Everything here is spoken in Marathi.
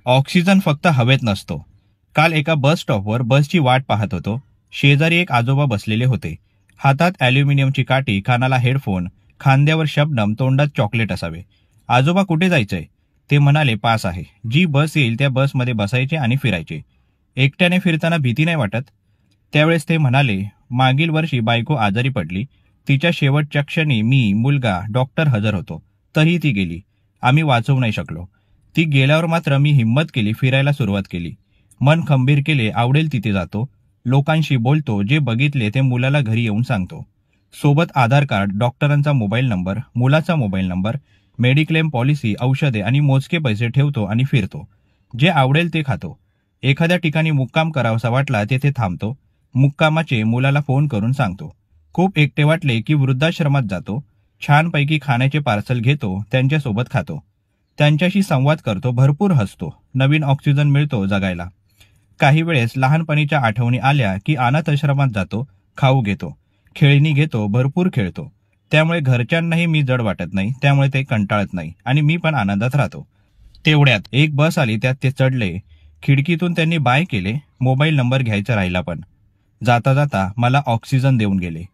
ऑक्सिजन फक्त हवेत नसतो. काल एका बस स्टॉपवर बसची वाट पाहत होतो. शेजारी एक आजोबा बसलेले होते. हातात अॅल्युमिनियमची काठी, कानाला हेडफोन, खांद्यावर शबनम, तोंडात चॉकलेट असावे. आजोबा, कुठे जायचंय? ते म्हणाले, पास आहे. जी बस येईल त्या बसमध्ये बसायचे आणि फिरायचे. एकट्याने फिरताना भीती नाही वाटत? त्यावेळेस ते म्हणाले, मागील वर्षी बायको आजारी पडली. तिच्या शेवटच्या क्षणी मी, मुलगा, डॉक्टर हजर होतो. तरीही ती गेली. आम्ही वाचवू नाही शकलो. ती गेल्यावर मात्र मी हिंमत केली, फिरायला सुरुवात केली. मन खंबीर केले, आवडेल तिथे जातो. लोकांशी बोलतो, जे बघितले ते मुलाला घरी येऊन सांगतो. सोबत आधार कार्ड, डॉक्टरांचा मोबाईल नंबर, मुलाचा मोबाईल नंबर, मेडिक्लेम पॉलिसी, औषधे आणि मोजके पैसे ठेवतो आणि फिरतो. जे आवडेल ते खातो. एखाद्या ठिकाणी मुक्काम करावासा वाटला तेथे थांबतो. मुक्कामाचे मुलाला फोन करून सांगतो. खूप एकटे वाटले की वृद्धाश्रमात जातो. छानपैकी खाण्याचे पार्सल घेतो, त्यांच्यासोबत खातो. त्यांच्याशी संवाद करतो, भरपूर हसतो. नवीन ऑक्सिजन मिळतो जगायला. काही वेळेस लहानपणीच्या आठवणी आल्या की अनाथाश्रमात जातो, खाऊ घेतो, खेळणी घेतो, भरपूर खेळतो. त्यामुळे घरच्यांनाही मी जड वाटत नाही, त्यामुळे ते कंटाळत नाही आणि मी पण आनंदात राहतो. तेवढ्यात एक बस आली, त्यात ते चढले. खिडकीतून त्यांनी बाय केले. मोबाईल नंबर घ्यायचा राहिला पण. जाता जाता मला ऑक्सिजन देऊन गेले.